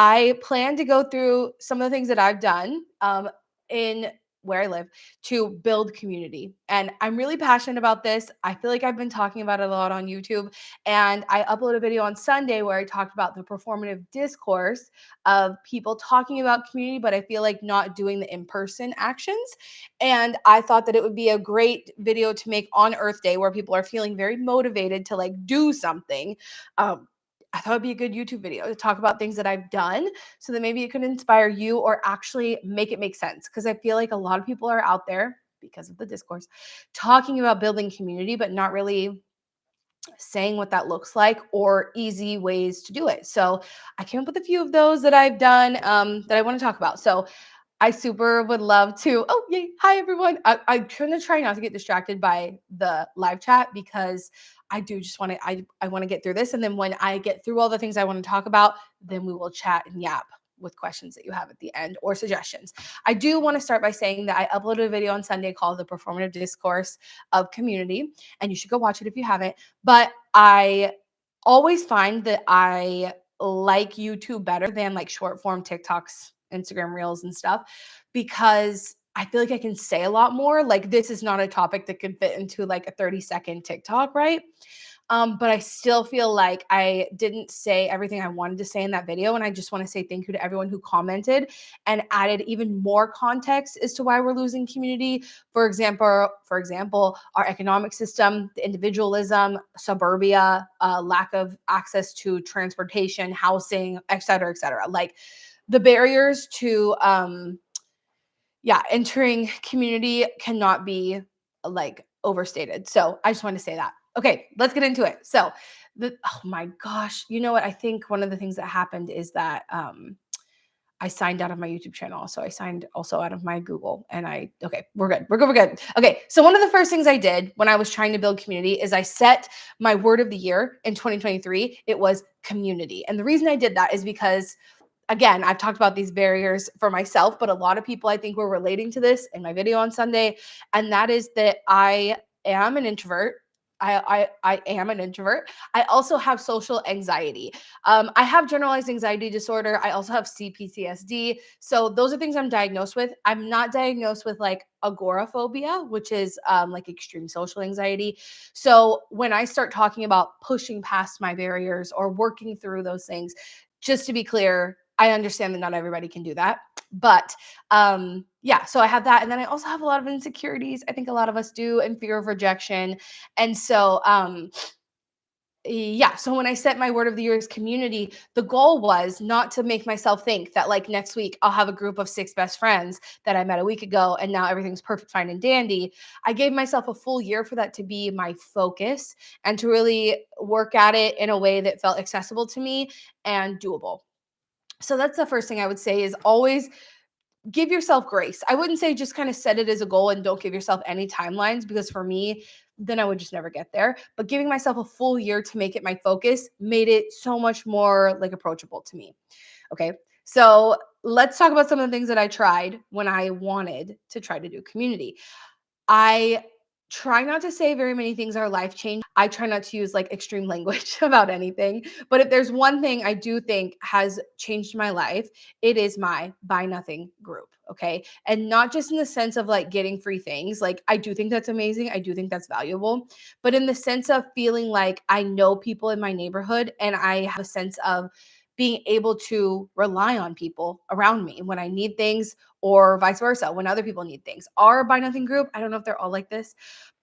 I plan to go through some of the things that I've done in where I live to build community. And I'm really passionate about this. I feel like I've been talking about it a lot on YouTube. And I uploaded a video on Sunday where I talked about the performative discourse of people talking about community, but I feel like not doing the in-person actions. And I thought that it would be a great video to make on Earth Day where people are feeling very motivated to like do something. I thought it'd be a good YouTube video to talk about things that I've done so that maybe it could inspire you or actually make it make sense. Because I feel like a lot of people are out there because of the discourse talking about building community, but not really saying what that looks like or easy ways to do it. So I came up with a few of those that I've done that I want to talk about. So I super would love to. Oh, yay. Hi, everyone. I'm going to try not to get distracted by the live chat because I do just want to, I want to get through this. And then when I get through all the things I want to talk about, then we will chat and yap with questions that you have at the end or suggestions. I do want to start by saying that I uploaded a video on Sunday called The Performative Discourse of Community, and you should go watch it if you haven't. But I always find that I like YouTube better than like short form TikToks, Instagram reels and stuff, because I feel like I can say a lot more. Like this is not a topic that could fit into like a 30-second TikTok, right? But I still feel like I didn't say everything I wanted to say in that video. And I just want to say thank you to everyone who commented and added even more context as to why we're losing community. For example, our economic system, the individualism, suburbia, lack of access to transportation, housing, et cetera, et cetera. Like the barriers to entering community cannot be like overstated. So I just want to say that. Okay, let's get into it. So oh my gosh, you know what? I think one of the things that happened is that I signed out of my YouTube channel. So I signed also out of my Google and okay, we're good. We're good. We're good. Okay. So one of the first things I did when I was trying to build community is I set my word of the year in 2023. It was community. And the reason I did that is because again, I've talked about these barriers for myself, but a lot of people I think were relating to this in my video on Sunday. And that is that I am an introvert. I am an introvert. I also have social anxiety. I have generalized anxiety disorder. I also have CPTSD. So those are things I'm diagnosed with. I'm not diagnosed with like agoraphobia, which is like extreme social anxiety. So when I start talking about pushing past my barriers or working through those things, just to be clear, I understand that not everybody can do that. But so I have that. And then I also have a lot of insecurities. I think a lot of us do, and fear of rejection. And so so when I set my word of the year as community, the goal was not to make myself think that like next week I'll have a group of 6 best friends that I met a week ago and now everything's perfect, fine, and dandy. I gave myself a full year for that to be my focus and to really work at it in a way that felt accessible to me and doable. So that's the first thing I would say is always give yourself grace. I wouldn't say just kind of set it as a goal and don't give yourself any timelines, because for me, then I would just never get there. But giving myself a full year to make it my focus made it so much more like approachable to me. Okay. So let's talk about some of the things that I tried when I wanted to try to do community. I try not to say very many things are life changing. I try not to use like extreme language about anything. But if there's one thing I do think has changed my life, it is my Buy Nothing group. Okay. And not just in the sense of like getting free things. Like I do think that's amazing. I do think that's valuable. But in the sense of feeling like I know people in my neighborhood and I have a sense of being able to rely on people around me when I need things, or vice versa, when other people need things. Our Buy Nothing group, I don't know if they're all like this,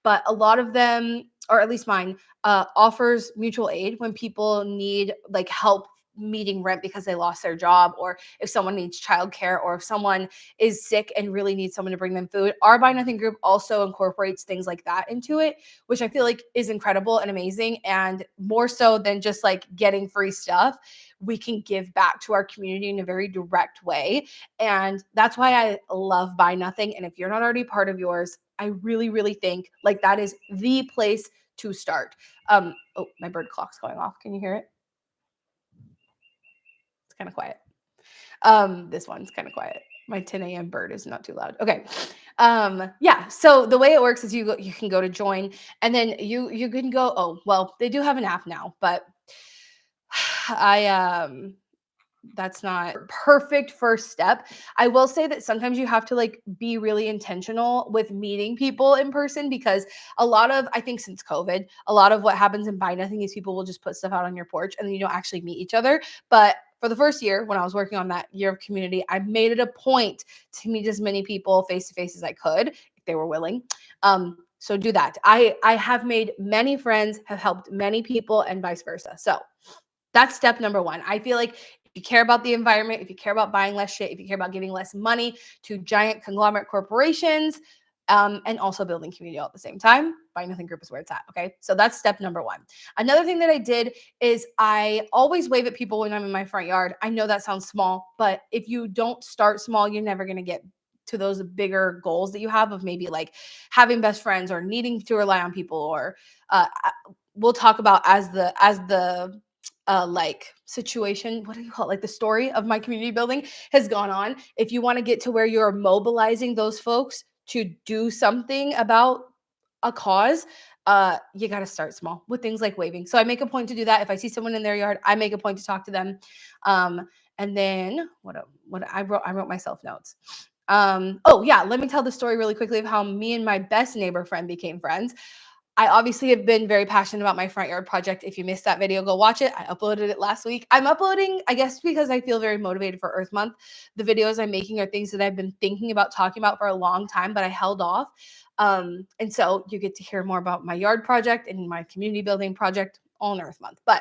but a lot of them, or at least mine, offers mutual aid when people need like help meeting rent because they lost their job, or if someone needs childcare, or if someone is sick and really needs someone to bring them food. Our Buy Nothing group also incorporates things like that into it, which I feel like is incredible and amazing. And more so than just like getting free stuff, we can give back to our community in a very direct way. And that's why I love Buy Nothing. And if you're not already part of yours, I really, really think like that is the place to start. Oh, my bird clock's going off. Can you hear it? It's kind of quiet. This one's kind of quiet. My 10 a.m. bird is not too loud. Okay. So the way it works is you can go to join, and then you can go, they do have an app now, but that's not perfect first step. I will say that sometimes you have to like be really intentional with meeting people in person, because a lot of, I think since COVID, a lot of what happens in Buy Nothing is people will just put stuff out on your porch and then you don't actually meet each other. But for the first year, when I was working on that year of community, I made it a point to meet as many people face to face as I could, if they were willing. So do that. I have made many friends, have helped many people, and vice versa. So that's step number one. I feel like if you care about the environment, if you care about buying less shit, if you care about giving less money to giant conglomerate corporations, and also building community all at the same time, Buy Nothing Group is where it's at. Okay. So that's step number one. Another thing that I did is I always wave at people when I'm in my front yard. I know that sounds small, but if you don't start small, you're never going to get to those bigger goals that you have of maybe like having best friends or needing to rely on people, or we'll talk about as the like situation, what do you call it? Like the story of my community building has gone on. If you want to get to where you're mobilizing those folks to do something about a cause, you got to start small with things like waving. So I make a point to do that. If I see someone in their yard, I make a point to talk to them. And then what I wrote myself notes. Oh yeah, let me tell the story really quickly of how me and my best neighbor friend became friends. I obviously have been very passionate about my front yard project. If you missed that video, go watch it. I uploaded it last week. I'm uploading, I guess, because I feel very motivated for Earth Month. The videos I'm making are things that I've been thinking about talking about for a long time, but I held off. And so you get to hear more about my yard project and my community building project all in Earth Month. But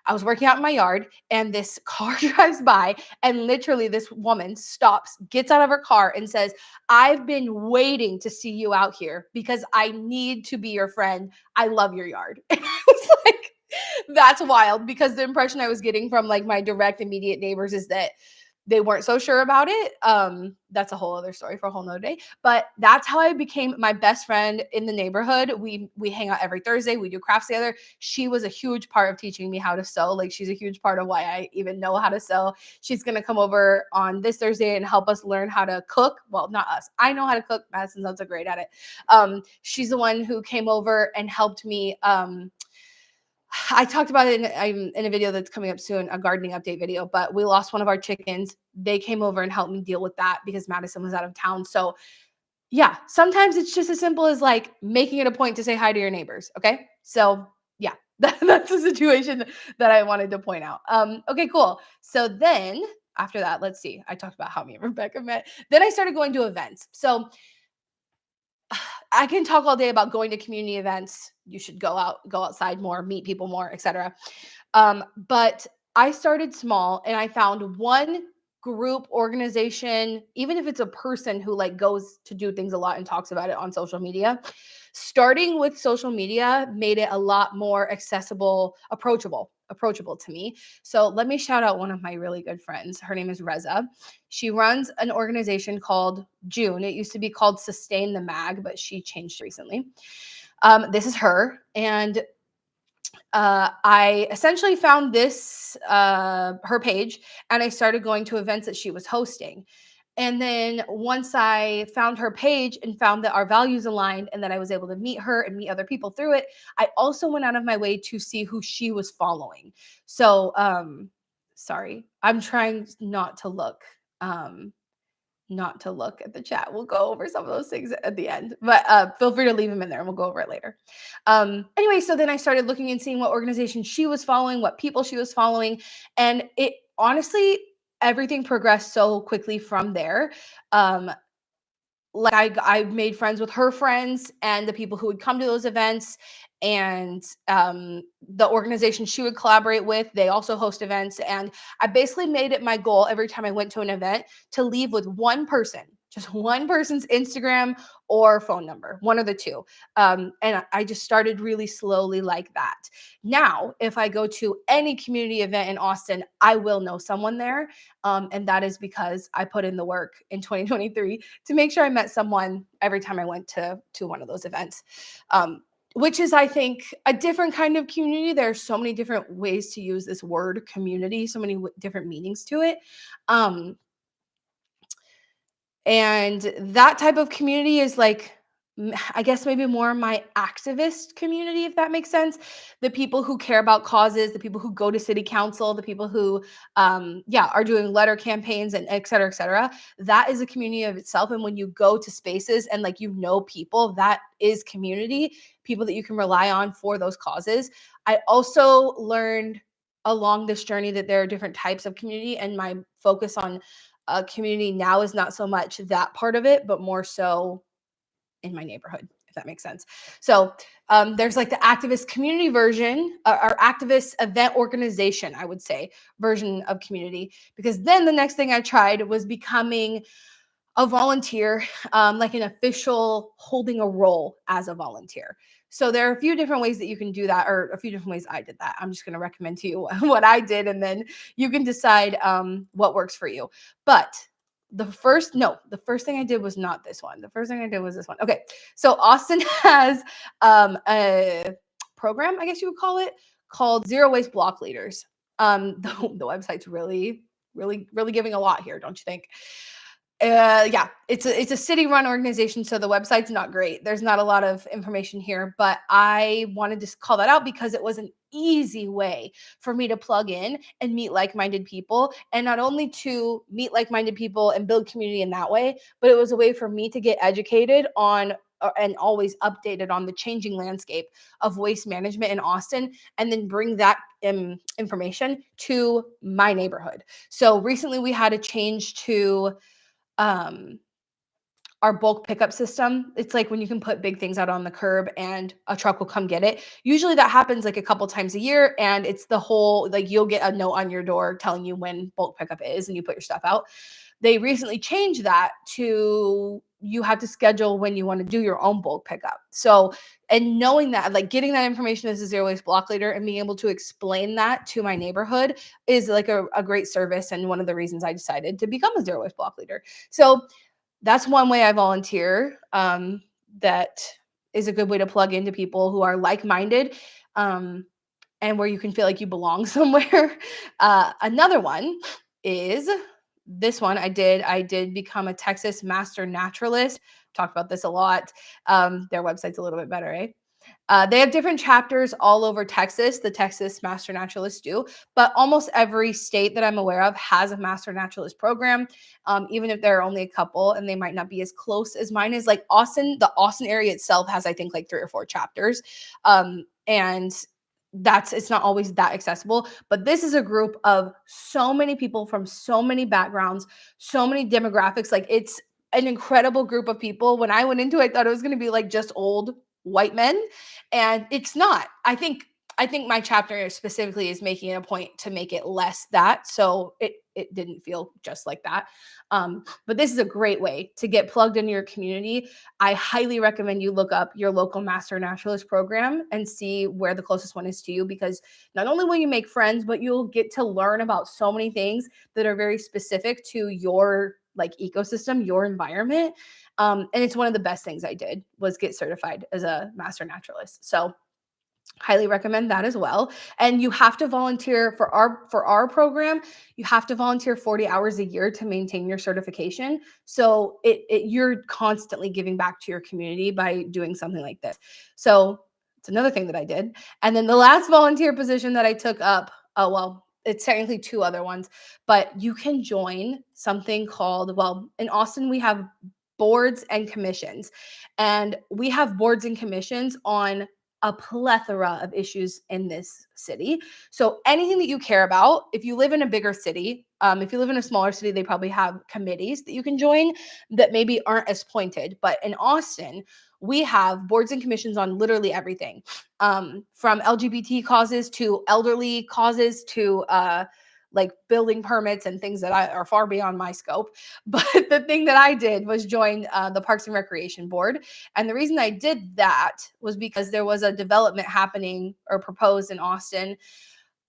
I was working out in my yard and this car drives by, and literally this woman stops, gets out of her car and says, "I've been waiting to see you out here because I need to be your friend. I love your yard." And I was like, that's wild, because the impression I was getting from like my direct immediate neighbors is that they weren't so sure about it. That's a whole other story for a whole nother day. But that's how I became my best friend in the neighborhood. We hang out every Thursday. We do crafts together. She was a huge part of teaching me how to sew. Like, she's a huge part of why I even know how to sew. She's gonna come over on this Thursday and help us learn how to cook. Well, not us. I know how to cook. Madison's not so great at it. She's the one who came over and helped me. I talked about it in a video that's coming up soon, a gardening update video, but we lost one of our chickens. They came over and helped me deal with that because Madison was out of town. So yeah, sometimes it's just as simple as like making it a point to say hi to your neighbors. Okay. So yeah, that's a situation that I wanted to point out. Okay, cool. So then after that, let's see. I talked about how me and Rebecca met. Then I started going to events. So I can talk all day about going to community events. You should go outside more, meet people more, etc. But I started small and I found one group, organization, even if it's a person who like goes to do things a lot and talks about it on social media. Starting with social media made it a lot more accessible, approachable to me. So let me shout out one of my really good friends. Her name is Reza. She runs an organization called June. It used to be called Sustain the Mag, but she changed recently. This is her. And I essentially found this her page, and I started going to events that she was hosting. And then once I found her page and found that our values aligned and that I was able to meet her and meet other people through it, I also went out of my way to see who she was following. So sorry, I'm trying not to look at the chat. We'll go over some of those things at the end, but feel free to leave them in there and we'll go over it later. Anyway, so then I started looking and seeing what organization she was following, what people she was following. And it honestly, everything progressed so quickly from there. Like I made friends with her friends and the people who would come to those events, and the organization she would collaborate with, they also host events. And I basically made it my goal every time I went to an event to leave with one person, just one person's Instagram or phone number, one of the two. And I just started really slowly like that. Now, if I go to any community event in Austin, I will know someone there. And that is because I put in the work in 2023 to make sure I met someone every time I went to one of those events. Which is, I think, a different kind of community. There are so many different ways to use this word community, so many different meanings to it. And that type of community is like I guess maybe more my activist community, if that makes sense. The people who care about causes, the people who go to city council, the people who, yeah, are doing letter campaigns and et cetera, et cetera. That is a community of itself. And when you go to spaces and like, people, that is community, people that you can rely on for those causes. I also learned along this journey that there are different types of community, and my focus on community now is not so much that part of it, but more so in my neighborhood, if that makes sense. So there's like the activist community version, or activist event organization, I would say, version of community. Because then the next thing I tried was becoming a volunteer, like an official holding a role as a volunteer. So there are a few different ways that you can do that, or a few different ways I did that. I'm just going to recommend to you what I did, and then you can decide what works for you. But the first thing I did was not this one. The first thing I did was this one. Okay, so Austin has a program, I guess you would call it, called Zero Waste Block Leaders. The website's really giving a lot here, don't you think? Yeah, it's a city run organization, so the website's not great. There's not a lot of information here, but I wanted to call that out because it was an easy way for me to plug in and meet like-minded people, and not only to meet like-minded people and build community in that way, but it was a way for me to get educated on and always updated on the changing landscape of waste management in Austin, and then bring that information to my neighborhood. So recently we had a change to um, our bulk pickup system. It's like when you can put big things out on the curb and a truck will come get it. Usually that happens like a couple times a year, and it's the whole, like, you'll get a note on your door telling you when bulk pickup is and you put your stuff out. They recently changed that to you have to schedule when you want to do your own bulk pickup. So, and knowing that, like getting that information as a zero waste block leader and being able to explain that to my neighborhood is like a great service, and one of the reasons I decided to become a zero waste block leader. So that's one way I volunteer. That is a good way to plug into people who are like-minded, um, and where you can feel like you belong somewhere. Another one is this one. I did become a Texas Master Naturalist. Talked about this a lot. Their website's a little bit better, eh? They have different chapters all over Texas, the Texas Master Naturalists do, but almost every state that I'm aware of has a Master Naturalist program, even if there are only a couple and they might not be as close as mine is. Like Austin, the Austin area itself has, I think, like 3 or 4 chapters. And it's not always that accessible, but this is a group of so many people from so many backgrounds, so many demographics. Like it's an incredible group of people. When I went into it, I thought it was going to be like just old white men, and it's not. I think my chapter specifically is making it a point to make it less that, so it didn't feel just like that. But this is a great way to get plugged into your community. I highly recommend you look up your local Master Naturalist program and see where the closest one is to you, because not only will you make friends, but you'll get to learn about so many things that are very specific to your like ecosystem, your environment. And it's one of the best things I did was get certified as a Master Naturalist. So highly recommend that as well. And you have to volunteer for our program. You have to volunteer 40 hours a year to maintain your certification. So you're constantly giving back to your community by doing something like this. So it's another thing that I did. And then the last volunteer position that I took up, oh well, it's technically 2 other ones, but you can join something called, well, in Austin we have boards and commissions, and we have boards and commissions on a plethora of issues in this city. So anything that you care about, if you live in a bigger city, if you live in a smaller city, they probably have committees that you can join that maybe aren't as pointed. But in Austin, we have boards and commissions on literally everything, from LGBT causes to elderly causes to like building permits and things that are far beyond my scope. But the thing that I did was join the Parks and Recreation Board. And the reason I did that was because there was a development happening or proposed in Austin,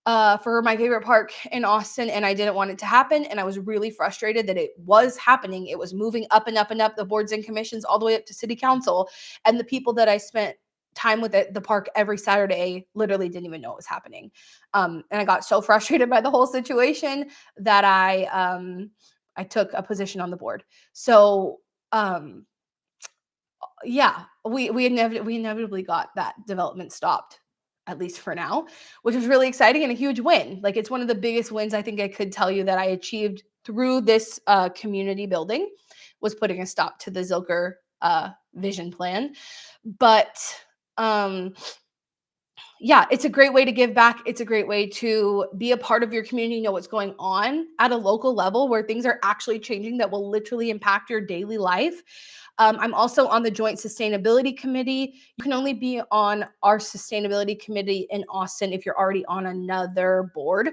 for my favorite park in Austin, and I didn't want it to happen. And I was really frustrated that it was happening. It was moving up and up and up the boards and commissions all the way up to city council. And the people that I spent time with at the park every Saturday literally didn't even know it was happening. And I got so frustrated by the whole situation that I took a position on the board. So Yeah, we inevitably got that development stopped, at least for now, which is really exciting and a huge win. Like, it's one of the biggest wins I think I could tell you that I achieved through this community building, was putting a stop to the Zilker vision plan. But um, yeah, it's a great way to give back. It's a great way to be a part of your community, know what's going on at a local level where things are actually changing that will literally impact your daily life. I'm also on the Joint Sustainability Committee. You can only be on our sustainability committee in Austin if you're already on another board.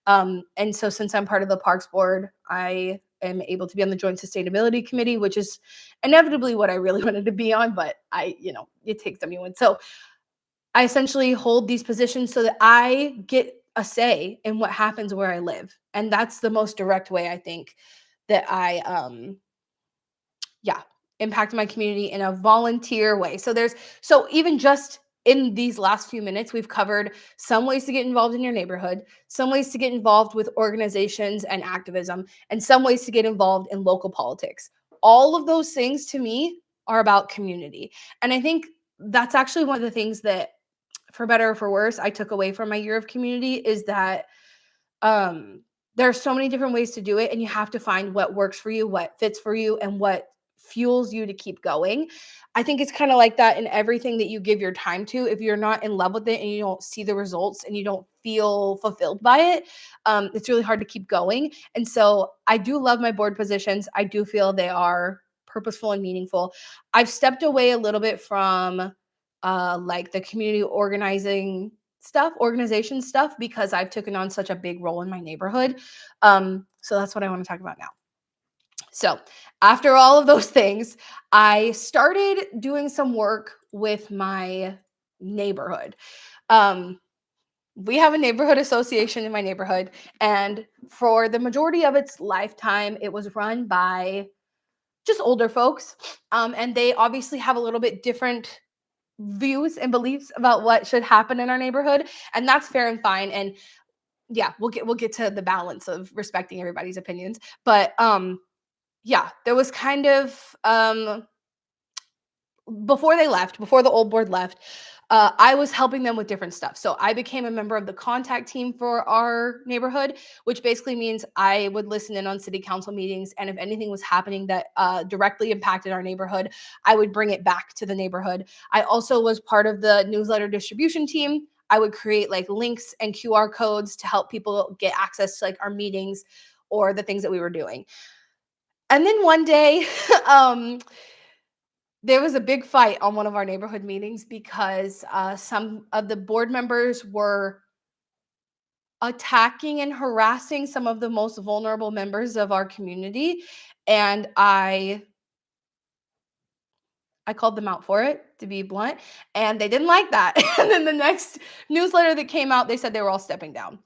And so, since I'm part of the Parks Board, I am able to be on the Joint Sustainability Committee, which is inevitably what I really wanted to be on, but it takes everyone. So, I essentially hold these positions so that I get a say in what happens where I live. And that's the most direct way I think that I yeah, impact my community in a volunteer way. So even just in these last few minutes, we've covered some ways to get involved in your neighborhood, some ways to get involved with organizations and activism, and some ways to get involved in local politics. All of those things to me are about community. And I think that's actually one of the things that, for better or for worse, I took away from my year of community, is that um there are so many different ways to do it, and you have to find what works for you, what fits for you, and what fuels you to keep going. I think it's kind of like that in everything that you give your time to. If you're not in love with it and you don't see the results and you don't feel fulfilled by it, it's really hard to keep going. And so I do love my board positions. I do feel they are purposeful and meaningful. I've stepped away a little bit from like the community organization stuff, because I've taken on such a big role in my neighborhood. So that's what I want to talk about now. So after all of those things, I started doing some work with my neighborhood. Um, we have a neighborhood association in my neighborhood, and for the majority of its lifetime, it was run by just older folks. And they obviously have a little bit different views and beliefs about what should happen in our neighborhood, and that's fair and fine. And yeah, we'll get to the balance of respecting everybody's opinions. But yeah, there was kind of before the old board left, I was helping them with different stuff. So I became a member of the contact team for our neighborhood, which basically means I would listen in on city council meetings. And if anything was happening that directly impacted our neighborhood, I would bring it back to the neighborhood. I also was part of the newsletter distribution team. I would create like links and QR codes to help people get access to like our meetings or the things that we were doing. And then one day, um, there was a big fight on one of our neighborhood meetings because some of the board members were attacking and harassing some of the most vulnerable members of our community. And I called them out for it, to be blunt, and they didn't like that. And then the next newsletter that came out, they said they were all stepping down.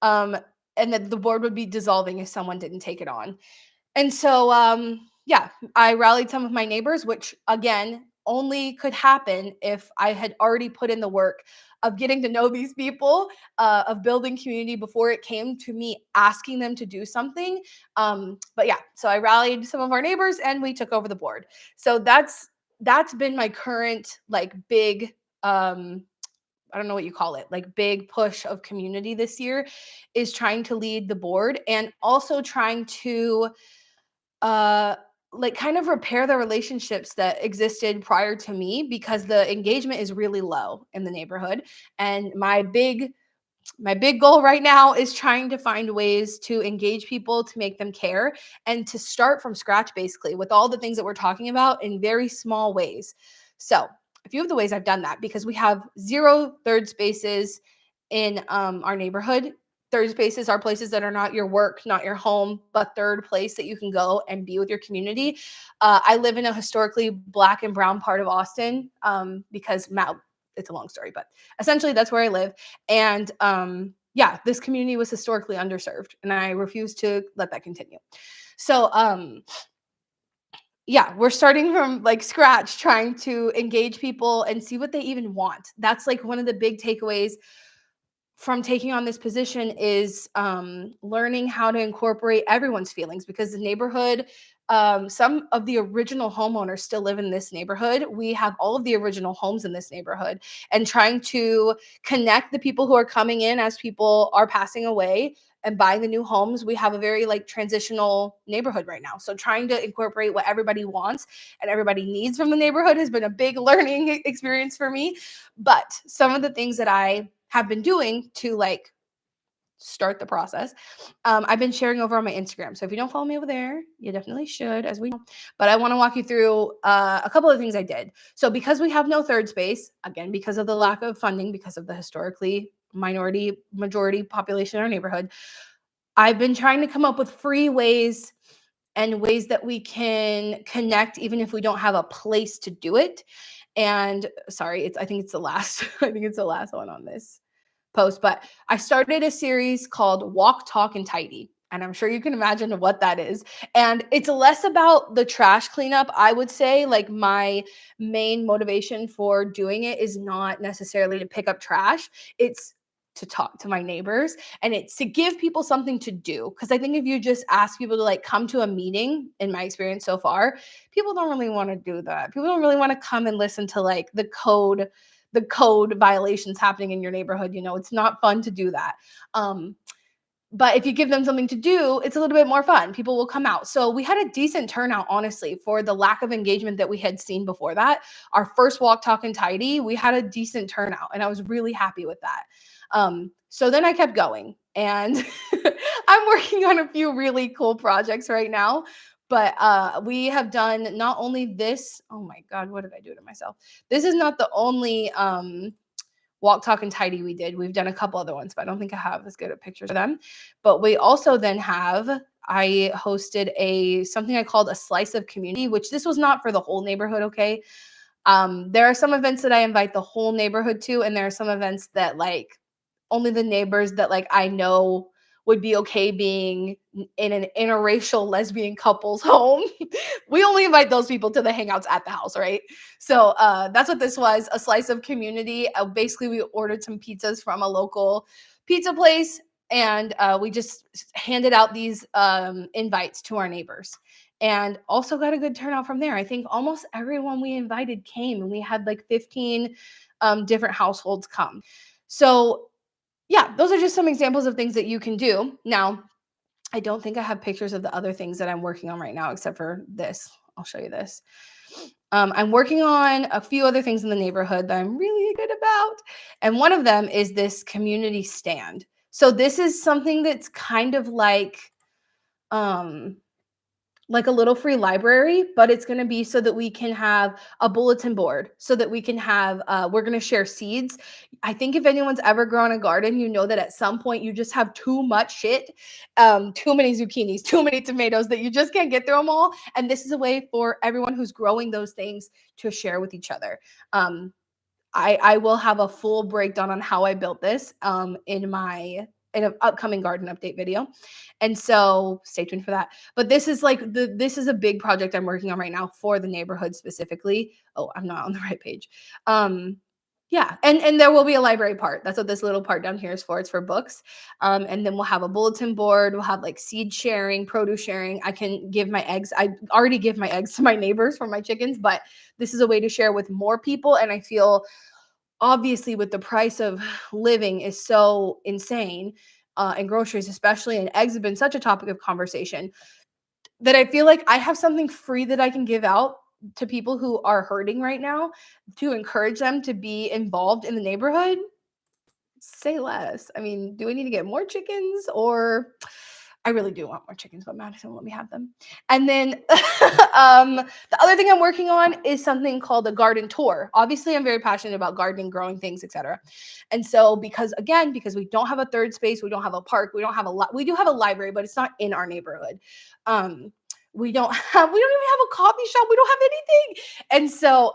Um, and that the board would be dissolving if someone didn't take it on. And so, yeah, I rallied some of my neighbors, which again only could happen if I had already put in the work of getting to know these people, of building community before it came to me asking them to do something. But yeah, so I rallied some of our neighbors and we took over the board. So that's been my current like big I don't know what you call it, like big push of community this year, is trying to lead the board and also trying to uh like kind of repair the relationships that existed prior to me, because the engagement is really low in the neighborhood. And my big goal right now is trying to find ways to engage people, to make them care, and to start from scratch, basically, with all the things that we're talking about in very small ways. So, a few of the ways I've done that, because we have 0 third spaces in our neighborhood. Third spaces are places that are not your work, not your home, but third place that you can go and be with your community. I live in a historically Black and brown part of Austin, because it's a long story, but essentially that's where I live. And yeah, this community was historically underserved, and I refuse to let that continue. So yeah, we're starting from like scratch, trying to engage people and see what they even want. That's like one of the big takeaways from taking on this position is learning how to incorporate everyone's feelings, because the neighborhood, some of the original homeowners still live in this neighborhood. We have all of the original homes in this neighborhood, and trying to connect the people who are coming in as people are passing away and buying the new homes. We have a very like transitional neighborhood right now. So trying to incorporate what everybody wants and everybody needs from the neighborhood has been a big learning experience for me. But some of the things that I have been doing to like start the process, I've been sharing over on my Instagram. So if you don't follow me over there, you definitely should, as we know. But I want to walk you through a couple of things I did. So because we have no third space, again, because of the lack of funding, because of the historically minority majority population in our neighborhood, I've been trying to come up with free ways and ways that we can connect even if we don't have a place to do it. And sorry, I think it's the last I think it's the last one on this post, but I started a series called Walk, Talk, and Tidy. And I'm sure you can imagine what that is. And it's less about the trash cleanup. I would say, like, my main motivation for doing it is not necessarily to pick up trash. It's to talk to my neighbors, and it's to give people something to do. Because I think if you just ask people to like come to a meeting, in my experience so far, people don't really want to do that. People don't really want to come and listen to like the code violations happening in your neighborhood. It's not fun to do that. But if you give them something to do, it's a little bit more fun. People will come out. So we had a decent turnout, honestly, for the lack of engagement that we had seen before that. Our first Walk, Talk, and Tidy, we had a decent turnout, and I was really happy with that. So then I kept going, and I'm working on a few really cool projects right now. But we have done not only this. Oh my God, what did I do to myself? This is not the only Walk, Talk, and Tidy we did. We've done a couple other ones, but I don't think I have as good of pictures of them. But we also then I hosted something I called a slice of community, which this was not for the whole neighborhood, okay? There are some events that I invite the whole neighborhood to, and there are some events that like only the neighbors that like I know would be okay being in an interracial lesbian couple's home. We only invite those people to the hangouts at the house, right? So that's what this was, a slice of community. Basically, we ordered some pizzas from a local pizza place, and we just handed out these invites to our neighbors, and also got a good turnout from there. I think almost everyone we invited came, and we had like 15 different households come. So yeah, those are just some examples of things that you can do. Now, I don't think I have pictures of the other things that I'm working on right now, except for this. I'll show you this. I'm working on a few other things in the neighborhood that I'm really good about. And one of them is this community stand. So this is something that's kind of like a little free library, but it's going to be so that we can have a bulletin board, so that we can have, we're going to share seeds. I think if anyone's ever grown a garden, you know that at some point you just have too much shit, too many zucchinis, too many tomatoes, that you just can't get through them all. And this is a way for everyone who's growing those things to share with each other. I will have a full breakdown on how I built this in an upcoming garden update video. And so stay tuned for that. But this is this is a big project I'm working on right now for the neighborhood specifically. Oh, I'm not on the right page. Yeah, and there will be a library part. That's what this little part down here is for. It's for books. And then we'll have a bulletin board. We'll have like seed sharing, produce sharing. I can give my eggs. I already give my eggs to my neighbors for my chickens, but this is a way to share with more people. And I feel, obviously, with the price of living is so insane, and groceries especially, and eggs have been such a topic of conversation, that I feel like I have something free that I can give out to people who are hurting right now, to encourage them to be involved in the neighborhood. Say less. I mean, do we need to get more chickens? Or I really do want more chickens, but Madison won't let me have them. And then the other thing I'm working on is something called a garden tour. Obviously, I'm very passionate about gardening, growing things, etc. And so because we don't have a third space, we don't have a park, we do have a library, but it's not in our neighborhood. We don't even have a coffee shop. We don't have anything. And so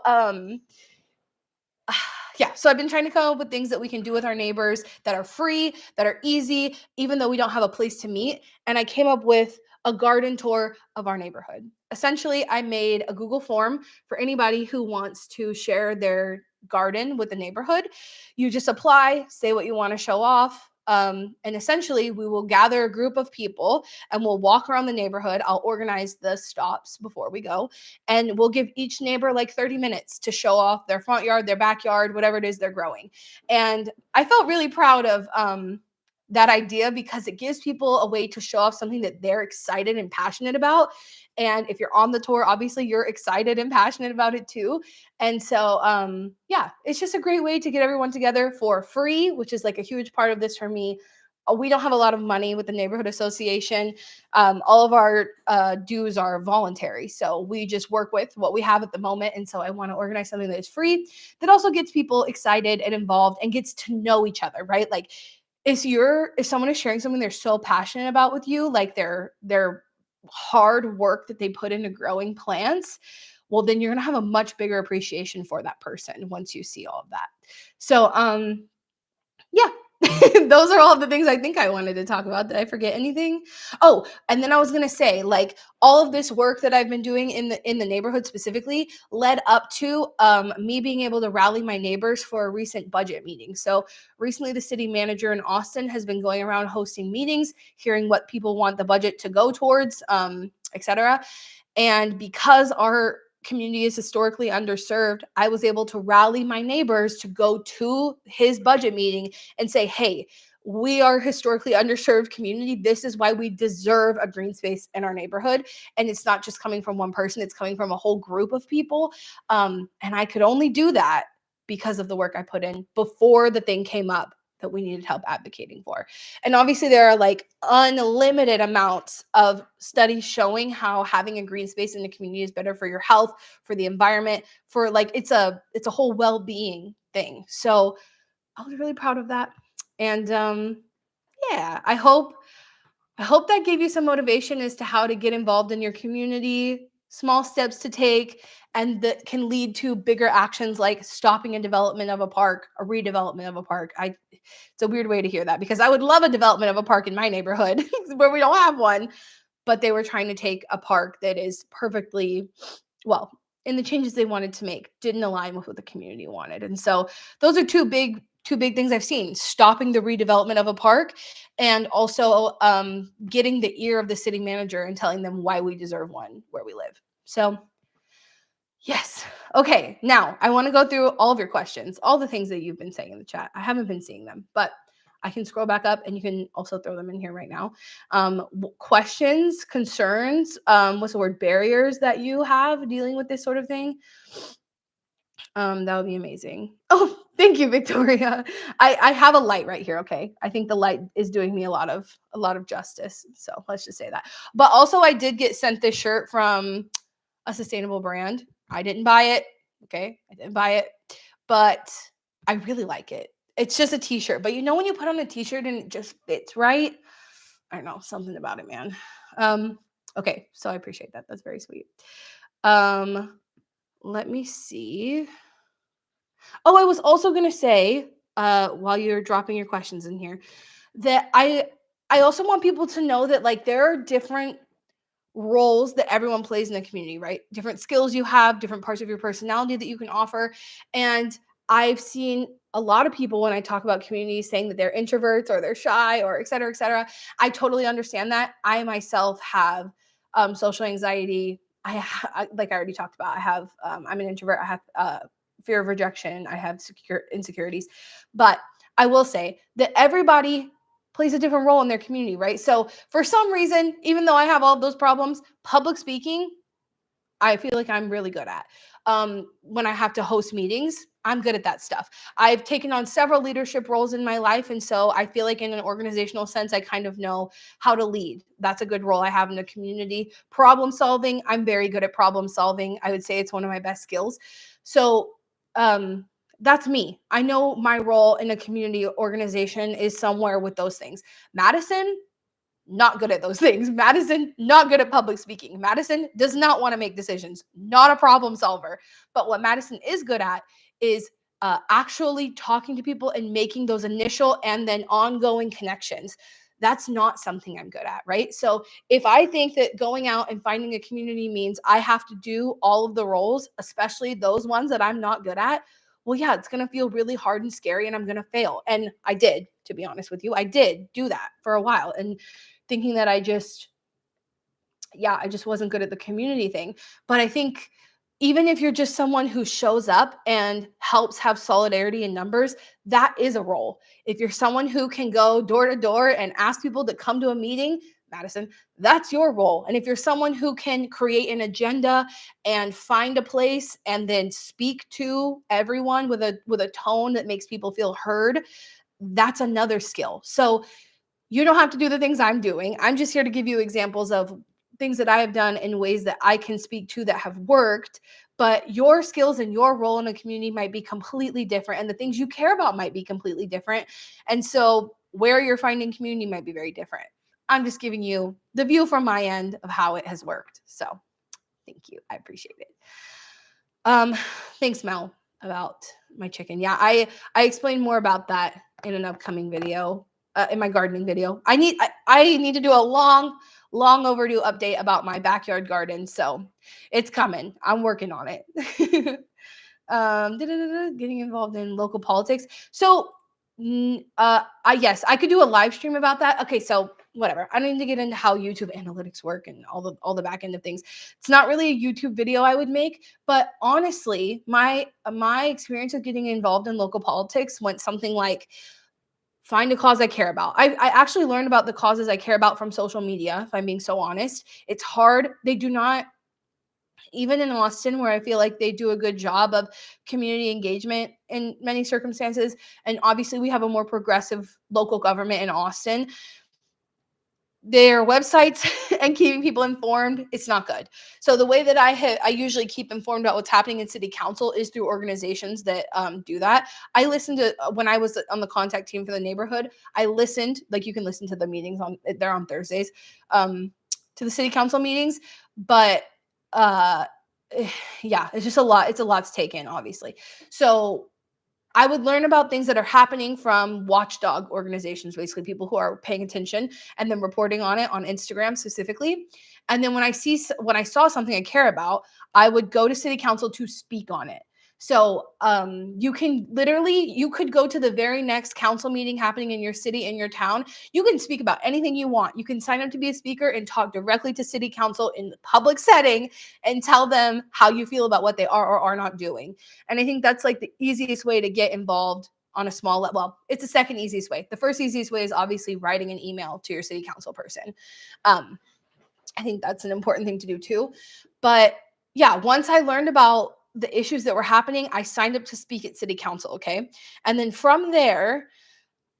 yeah, so I've been trying to come up with things that we can do with our neighbors that are free, that are easy, even though we don't have a place to meet. And I came up with a garden tour of our neighborhood. Essentially, I made a Google form for anybody who wants to share their garden with the neighborhood. You just apply, say what you want to show off. And essentially, we will gather a group of people and we'll walk around the neighborhood. I'll organize the stops before we go, and we'll give each neighbor like 30 minutes to show off their front yard, their backyard, whatever it is they're growing. And I felt really proud of that idea because it gives people a way to show off something that they're excited and passionate about. And if you're on the tour, obviously you're excited and passionate about it too. And so, yeah, it's just a great way to get everyone together for free, which is like a huge part of this for me. We don't have a lot of money with the neighborhood association. All of our dues are voluntary. So we just work with what we have at the moment. And so I want to organize something that is free, that also gets people excited and involved and gets to know each other, right? Like if someone is sharing something they're so passionate about with you, like their hard work that they put into growing plants, well, then you're gonna have a much bigger appreciation for that person once you see all of that. So yeah. Those are all the things I think I wanted to talk about. Did I forget anything? Oh, and then I was gonna say, like, all of this work that I've been doing in the neighborhood specifically led up to me being able to rally my neighbors for a recent budget meeting. So recently, the city manager in Austin has been going around hosting meetings, hearing what people want the budget to go towards, etc. And because our community is historically underserved, I was able to rally my neighbors to go to his budget meeting and say, hey, we are historically underserved community. This is why we deserve a green space in our neighborhood. And it's not just coming from one person, it's coming from a whole group of people. And I could only do that because of the work I put in before the thing came up that we needed help advocating for. And obviously there are like unlimited amounts of studies showing how having a green space in the community is better for your health, for the environment, for like it's a whole well-being thing. So I was really proud of that. And yeah, I hope that gave you some motivation as to how to get involved in your community, small steps to take, and that can lead to bigger actions like stopping a development of a park, a redevelopment of a park. It's a weird way to hear that because I would love a development of a park in my neighborhood where we don't have one, but they were trying to take a park that is perfectly well, and the changes they wanted to make didn't align with what the community wanted. And so those are two big things I've seen: stopping the redevelopment of a park, and also getting the ear of the city manager and telling them why we deserve one where we live. So yes. Okay. Now I want to go through all of your questions, all the things that you've been saying in the chat. I haven't been seeing them, but I can scroll back up and you can also throw them in here right now. Questions, concerns, what's the word, barriers that you have dealing with this sort of thing. That would be amazing. Oh, thank you, Victoria. I have a light right here. Okay. I think the light is doing me a lot of justice. So let's just say that. But also I did get sent this shirt from a sustainable brand. I didn't buy it. Okay. I didn't buy it, but I really like it. It's just a t-shirt, but you know, when you put on a t-shirt and it just fits right, I don't know, something about it, man. Okay. So I appreciate that. That's very sweet. Let me see. Oh, I was also going to say, while you're dropping your questions in here, that I also want people to know that like there are different roles that everyone plays in the community, right? Different skills you have, different parts of your personality that you can offer. And I've seen a lot of people when I talk about communities saying that they're introverts or they're shy or et cetera, et cetera. I totally understand that. I myself have social anxiety. Like I already talked about, I'm an introvert. I have fear of rejection. I have insecurities. But I will say that everybody plays a different role in their community, right? So for some reason, even though I have all of those problems, public speaking, I feel like I'm really good at. When I have to host meetings, I'm good at that stuff. I've taken on several leadership roles in my life. And so I feel like in an organizational sense, I kind of know how to lead. That's a good role I have in the community. Problem solving, I'm very good at problem solving. I would say it's one of my best skills. So that's me. I know my role in a community organization is somewhere with those things. Madison, not good at those things. Madison, not good at public speaking. Madison does not want to make decisions, not a problem solver. But what Madison is good at is actually talking to people and making those initial and then ongoing connections. That's not something I'm good at, right? So if I think that going out and finding a community means I have to do all of the roles, especially those ones that I'm not good at, well, yeah, it's going to feel really hard and scary and I'm going to fail. And I did, to be honest with you. I did do that for a while and thinking that I just wasn't good at the community thing. But I think even if you're just someone who shows up and helps have solidarity in numbers, that is a role. If you're someone who can go door to door and ask people to come to a meeting, Madison, that's your role. And if you're someone who can create an agenda and find a place and then speak to everyone with a tone that makes people feel heard, that's another skill. So you don't have to do the things I'm doing. I'm just here to give you examples of things that I have done in ways that I can speak to that have worked. But your skills and your role in a community might be completely different, and the things you care about might be completely different. And so, where you're finding community might be very different. I'm just giving you the view from my end of how it has worked. So, thank you. I appreciate it. Um, thanks, Mel, about my chicken. Yeah, I explained more about that in an upcoming video, in my gardening video. I need to do a long overdue update about my backyard garden, so it's coming. I'm working on it. Getting involved in local politics. So, I could do a live stream about that. Okay, so whatever. I don't need to get into how YouTube analytics work and all the back end of things. It's not really a YouTube video I would make, but honestly, my experience of getting involved in local politics went something like find a cause I care about. I actually learned about the causes I care about from social media, if I'm being so honest. It's hard. They do not, even in Austin, where I feel like they do a good job of community engagement in many circumstances. And obviously, we have a more progressive local government in Austin. Their websites and keeping people informed, it's not good. So the way that I usually keep informed about what's happening in city council is through organizations that do that. I listened to when I was on the contact team for the neighborhood. I listened, like you can listen to the meetings they're on Thursdays, to the city council meetings, but uh, yeah, it's just a lot. It's a lot to take in, obviously. So I would learn about things that are happening from watchdog organizations, basically people who are paying attention and then reporting on it on Instagram specifically. And then when I saw something I care about, I would go to city council to speak on it. So you could go to the very next council meeting happening in your city, in your town. You can speak about anything you want. You can sign up to be a speaker and talk directly to city council in the public setting and tell them how you feel about what they are or are not doing. And I think that's like the easiest way to get involved on a small level. Well, it's the second easiest way. The first easiest way is obviously writing an email to your city council person. I think that's an important thing to do too. But yeah, once I learned about the issues that were happening, I signed up to speak at city council. Okay. And then from there,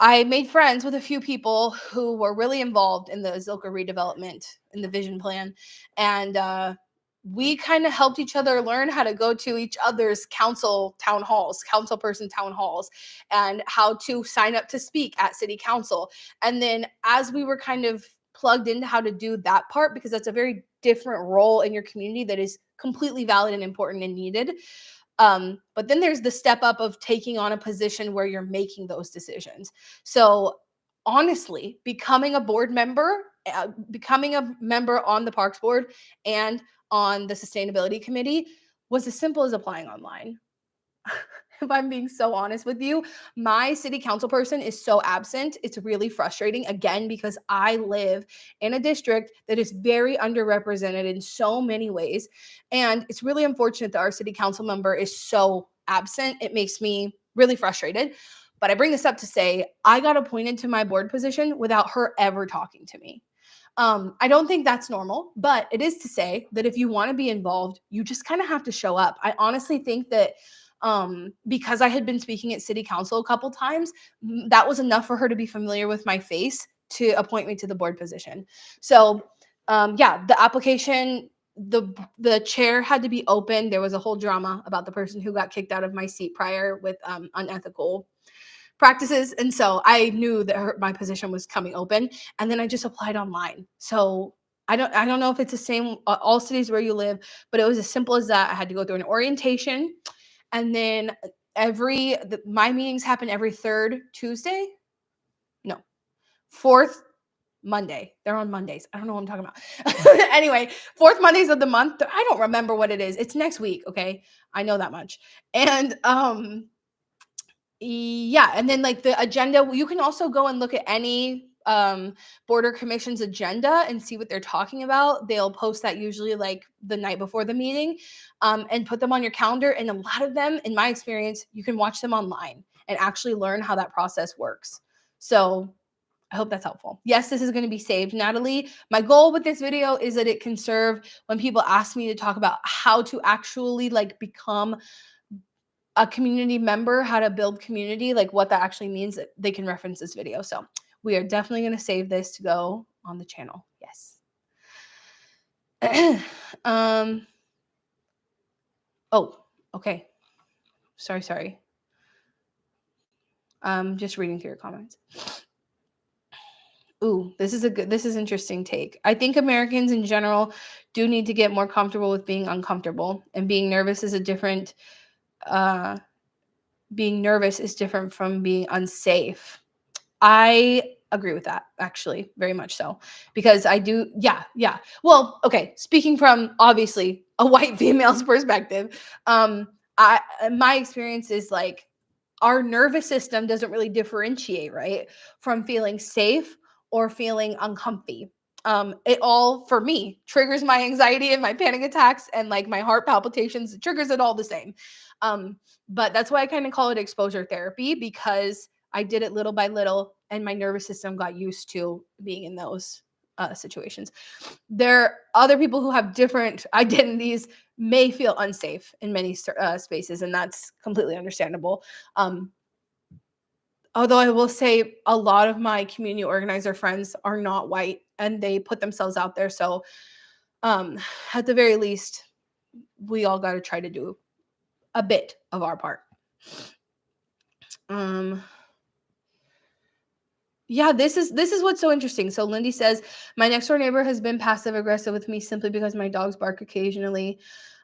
I made friends with a few people who were really involved in the Zilker redevelopment in the vision plan. And we kind of helped each other learn how to go to each other's council person town halls, and how to sign up to speak at city council. And then as we were kind of plugged into how to do that part, because that's a very different role in your community that is completely valid and important and needed. But then there's the step up of taking on a position where you're making those decisions. So honestly, becoming a board member, becoming a member on the Parks Board and on the Sustainability Committee was as simple as applying online. If I'm being so honest with you, my city council person is so absent. It's really frustrating, again, because I live in a district that is very underrepresented in so many ways. And it's really unfortunate that our city council member is so absent. It makes me really frustrated. But I bring this up to say I got appointed to my board position without her ever talking to me. I don't think that's normal, but it is to say that if you want to be involved, you just kind of have to show up. I honestly think that because I had been speaking at city council a couple times, that was enough for her to be familiar with my face to appoint me to the board position. So yeah, the application, the chair had to be open. There was a whole drama about the person who got kicked out of my seat prior with unethical practices. And so I knew that my position was coming open, and then I just applied online. So I don't know if it's the same all cities where you live, but it was as simple as that. I had to go through an orientation, and then my meetings happen every third Tuesday. No, fourth Monday. They're on Mondays. I don't know what I'm talking about. Anyway, fourth Mondays of the month. I don't remember what it is. It's next week. Okay. I know that much. And Yeah, and then like the agenda, you can also go and look at any border commission's agenda and see what they're talking about. They'll post that usually like the night before the meeting, and put them on your calendar. And a lot of them, in my experience, you can watch them online and actually learn how that process works. So I hope that's helpful. Yes, this is going to be saved, Natalie. My goal with this video is that it can serve when people ask me to talk about how to actually like become a community member, how to build community, like what that actually means, that they can reference this video. So we are definitely going to save this to go on the channel. Yes. Oh, okay. Sorry. Just reading through your comments. Ooh, this is interesting take. I think Americans in general do need to get more comfortable with being uncomfortable, and being nervous is different from being unsafe. I agree with that, actually, very much so, because I do. Yeah. Well, okay. Speaking from obviously a white female's perspective, I my experience is like our nervous system doesn't really differentiate, right, from feeling safe or feeling uncomfy. It all, for me, triggers my anxiety and my panic attacks and like my heart palpitations. It triggers it all the same. But that's why I kind of call it exposure therapy, because I did it little by little and my nervous system got used to being in those situations. There are other people who have different identities, may feel unsafe in many spaces, and that's completely understandable. Um, Although I will say a lot of my community organizer friends are not white and they put themselves out there. So um, at the very least, we all got to try to do a bit of our part. Yeah, this is what's so interesting. So Lindy says, my next door neighbor has been passive aggressive with me simply because my dogs bark occasionally.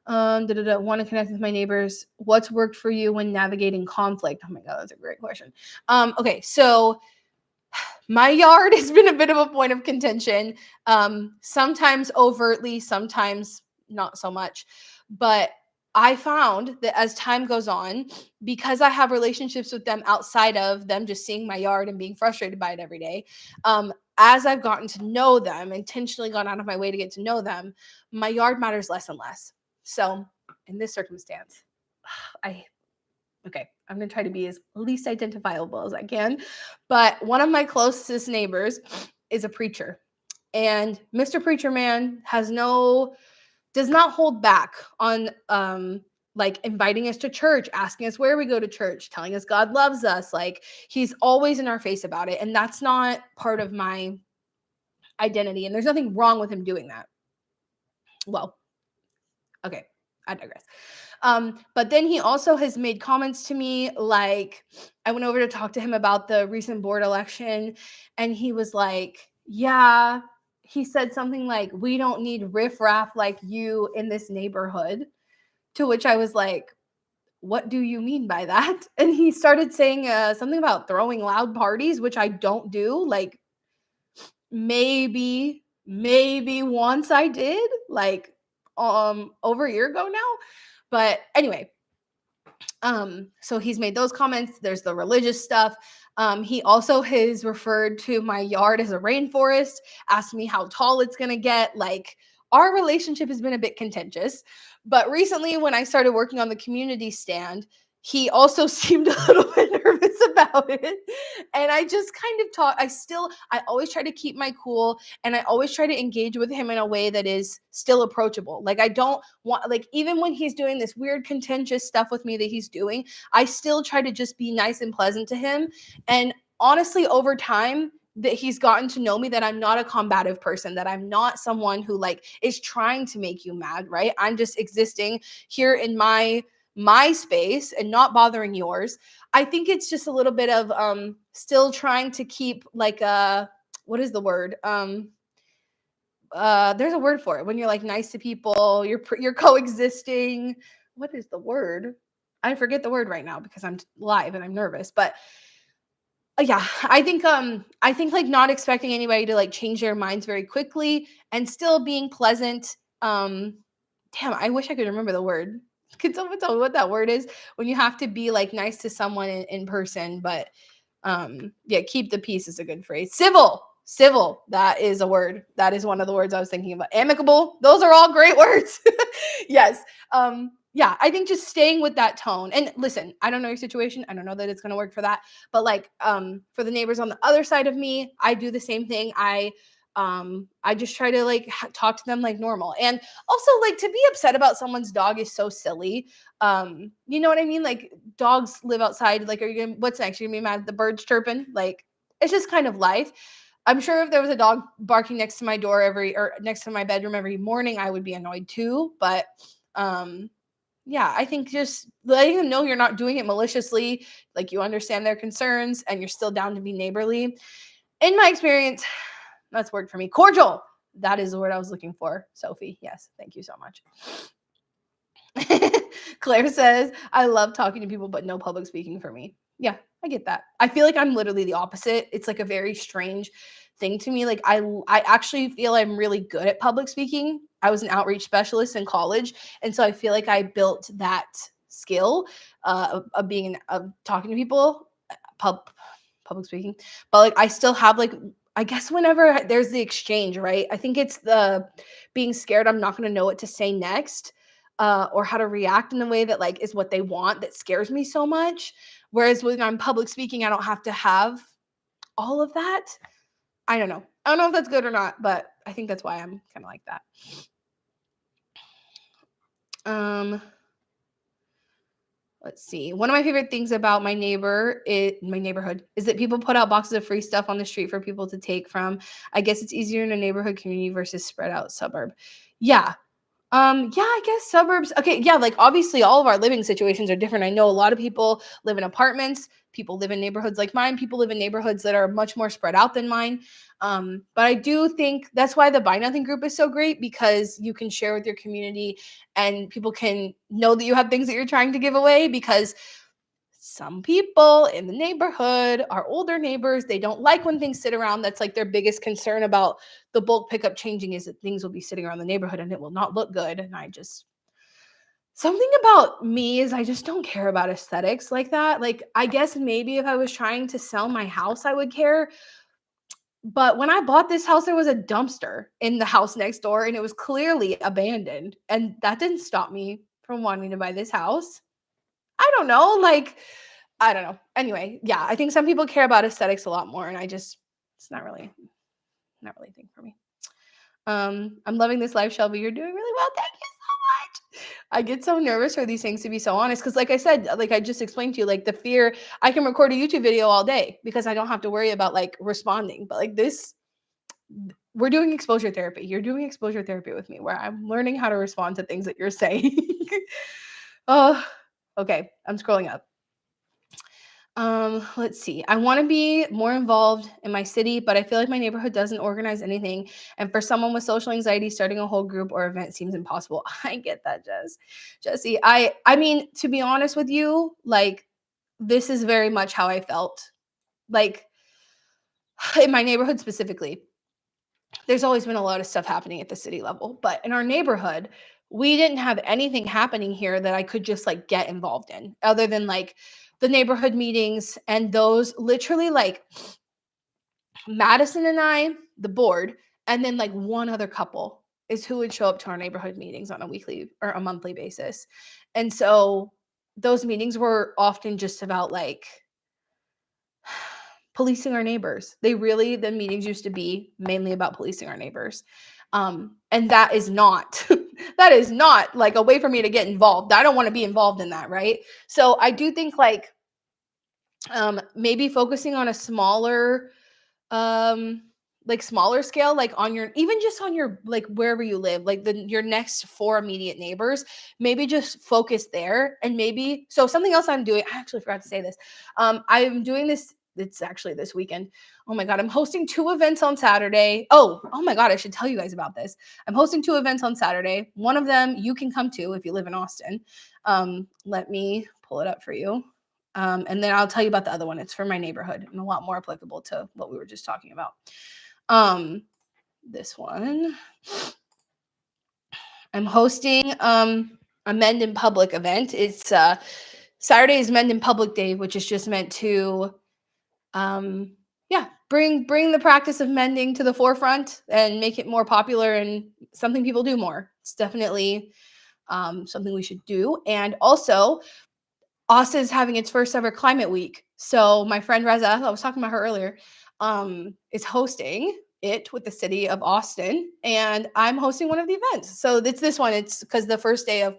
Want to connect with my neighbors. What's worked for you when navigating conflict? Oh my God, that's a great question. Okay, so my yard has been a bit of a point of contention. Sometimes overtly, sometimes not so much. But I found that as time goes on, because I have relationships with them outside of them just seeing my yard and being frustrated by it every day, as I've gotten to know them, intentionally gone out of my way to get to know them, my yard matters less and less. So in this circumstance, I'm going to try to be as least identifiable as I can. But one of my closest neighbors is a preacher. And Mr. Preacher Man does not hold back on like inviting us to church, asking us where we go to church, telling us God loves us. Like he's always in our face about it. And that's not part of my identity. And there's nothing wrong with him doing that. Well, okay, I digress. But then he also has made comments to me, like I went over to talk to him about the recent board election, and he was like, yeah, he said something like, we don't need riffraff like you in this neighborhood, to which I was like, what do you mean by that? And he started saying something about throwing loud parties, which I don't do. Like maybe once I did, like over a year ago now. But anyway, so he's made those comments. There's the religious stuff. He also has referred to my yard as a rainforest, asked me how tall it's gonna get. Like our relationship has been a bit contentious. But recently, when I started working on the community stand, he also seemed a little bit nervous about it. And I just kind of I always try to keep my cool, and I always try to engage with him in a way that is still approachable. Like I don't want, like, even when he's doing this weird contentious stuff with me that he's doing, I still try to just be nice and pleasant to him. And honestly, over time, that he's gotten to know me, that I'm not a combative person, that I'm not someone who like is trying to make you mad, right? I'm just existing here in my space and not bothering yours. I think it's just a little bit of still trying to keep like what is the word? There's a word for it when you're like nice to people, you're coexisting. What is the word? I forget the word right now because I'm live and I'm nervous, but yeah, I think like not expecting anybody to like change their minds very quickly and still being pleasant. Damn, I wish I could remember the word. Can someone tell me what that word is when you have to be like nice to someone in person, but yeah, keep the peace is a good phrase. Civil, that is a word. That is one of the words I was thinking about. Amicable, those are all great words. Yes. Yeah, I think just staying with that tone. And listen, I don't know your situation. I don't know that it's going to work for that, but like for the neighbors on the other side of me, I do the same thing. I just try to like talk to them like normal. And also like to be upset about someone's dog is so silly. You know what I mean? Like dogs live outside. Like, are you gonna, what's next? You're gonna be mad at the birds chirping? Like, it's just kind of life. I'm sure if there was a dog barking next to my door or next to my bedroom every morning, I would be annoyed too. But yeah, I think just letting them know you're not doing it maliciously, like you understand their concerns and you're still down to be neighborly. In my experience, that's worked for me. Cordial. That is the word I was looking for. Sophie. Yes. Thank you so much. Claire says, I love talking to people, but no public speaking for me. Yeah, I get that. I feel like I'm literally the opposite. It's like a very strange thing to me. Like I actually feel I'm really good at public speaking. I was an outreach specialist in college, and so I feel like I built that skill of being of talking to people, public speaking. But like I still have like I guess whenever there's the exchange, right? I think it's the being scared I'm not going to know what to say next, or how to react in a way that like is what they want that scares me so much. Whereas when I'm public speaking, I don't have to have all of that. I don't know. I don't know if that's good or not, but I think that's why I'm kind of like that. Let's see. One of my favorite things about my neighborhood is that people put out boxes of free stuff on the street for people to take from. I guess it's easier in a neighborhood community versus spread out suburb. Yeah, yeah, I guess suburbs. Okay, yeah, like obviously all of our living situations are different. I know a lot of people live in apartments, people live in neighborhoods like mine, people live in neighborhoods that are much more spread out than mine. But I do think that's why the Buy Nothing group is so great because you can share with your community and people can know that you have things that you're trying to give away because some people in the neighborhood are older neighbors. They don't like when things sit around. That's like their biggest concern about the bulk pickup changing is that things will be sitting around the neighborhood and it will not look good. And I just, something about me is I just don't care about aesthetics like that. Like, I guess maybe if I was trying to sell my house, I would care. But when I bought this house, there was a dumpster in the house next door and it was clearly abandoned. And that didn't stop me from wanting to buy this house. I don't know. Like, I don't know. Anyway, yeah, I think some people care about aesthetics a lot more, and I just it's not really a thing for me. I'm loving this live, Shelby. You're doing really well. Thank you so much. I get so nervous for these things to be so honest because, like I said, like I just explained to you, like the fear. I can record a YouTube video all day because I don't have to worry about like responding. But like this, we're doing exposure therapy. You're doing exposure therapy with me, where I'm learning how to respond to things that you're saying. Oh, okay. I'm scrolling up. Let's see. I want to be more involved in my city, but I feel like my neighborhood doesn't organize anything. And for someone with social anxiety, starting a whole group or event seems impossible. I get that, Jesse. I mean, to be honest with you, like this is very much how I felt. Like in my neighborhood specifically, there's always been a lot of stuff happening at the city level, but in our neighborhood, we didn't have anything happening here that I could just like get involved in other than like the neighborhood meetings and those literally like Madison and I, the board, and then like one other couple is who would show up to our neighborhood meetings on a weekly or a monthly basis. And so those meetings were often just about like policing our neighbors. The meetings used to be mainly about policing our neighbors. And that is not, that is not like a way for me to get involved. I don't want to be involved in that. Right. So I do think maybe focusing on a um, smaller scale, like on your, even just on your, like wherever you live, like your next 4 immediate neighbors, maybe just focus there. And maybe, so something else I'm doing, I actually forgot to say this. I'm doing this. It's actually this weekend. Oh my God. I'm hosting 2 events on Saturday. Oh my God. I should tell you guys about this. I'm hosting 2 events on Saturday. One of them you can come to if you live in Austin. Let me pull it up for you. And then I'll tell you about the other one. It's for my neighborhood and a lot more applicable to what we were just talking about. This one, I'm hosting a Mend in Public event. It's Saturday is Mend in Public Day, which is just meant to yeah, bring the practice of mending to the forefront and make it more popular and something people do more. It's definitely something we should do. And also, Austin is having its first ever climate week. So my friend Reza, I was talking about her earlier, is hosting it with the city of Austin, and I'm hosting one of the events. So it's this one. It's because the first day of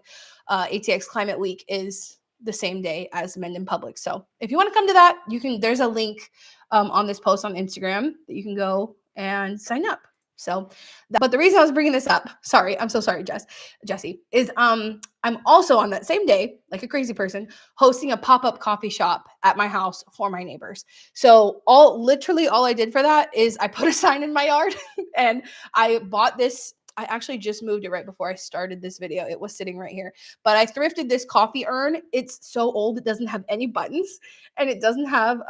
ATX Climate Week is the same day as Mend in Public. So if you want to come to that, you can. There's a link on this post on Instagram that you can go and sign up. So, but the reason I was bringing this up, sorry, I'm so sorry, Jesse, is I'm also on that same day, like a crazy person, hosting a pop-up coffee shop at my house for my neighbors. So literally all I did for that is I put a sign in my yard and I bought this. I actually just moved it right before I started this video. It was sitting right here, but I thrifted this coffee urn. It's so old. It doesn't have any buttons and it doesn't have,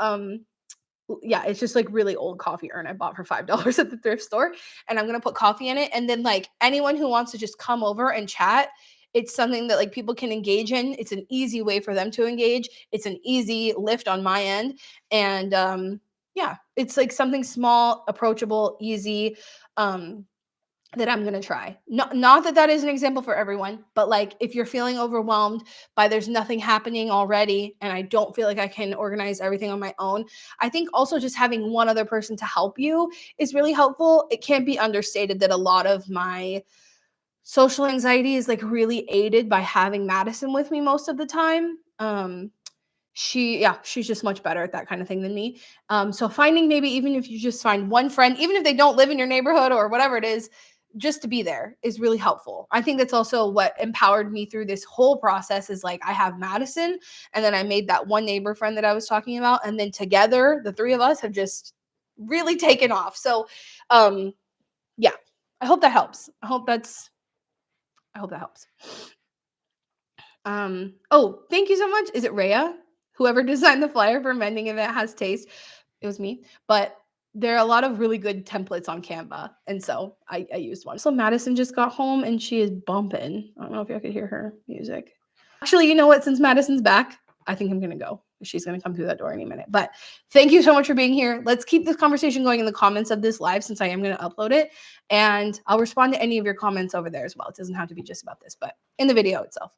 yeah, it's just like really old coffee urn I bought for $5 at the thrift store. And I'm going to put coffee in it. And then like anyone who wants to just come over and chat, it's something that like people can engage in. It's an easy way for them to engage. It's an easy lift on my end. And yeah, it's like something small, approachable, easy. That I'm going to try. Not that that is an example for everyone, but like if you're feeling overwhelmed by there's nothing happening already and I don't feel like I can organize everything on my own, I think also just having one other person to help you is really helpful. It can't be understated that a lot of my social anxiety is like really aided by having Madison with me most of the time. She's just much better at that kind of thing than me. So finding, maybe even if you just find one friend, even if they don't live in your neighborhood or whatever it is, just to be there is really helpful. I think that's also what empowered me through this whole process is like I have Madison and then I made that one neighbor friend that I was talking about. And then together, the three of us have just really taken off. So yeah, I hope that helps. I hope that helps. Oh, thank you so much. Is it Rhea? Whoever designed the flyer for Mending If It Has Taste. It was me. But there are a lot of really good templates on Canva. And so I used one. So Madison just got home and she is bumping. I don't know if y'all could hear her music. Actually, you know what? Since Madison's back, I think I'm going to go. She's going to come through that door any minute. But thank you so much for being here. Let's keep this conversation going in the comments of this live since I am going to upload it. And I'll respond to any of your comments over there as well. It doesn't have to be just about this, but in the video itself.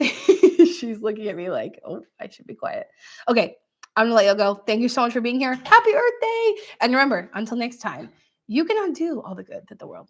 She's looking at me like, oh, I should be quiet. Okay, I'm gonna let you go. Thank you so much for being here. Happy Earth Day! And remember, until next time, you can undo all the good that the world needs.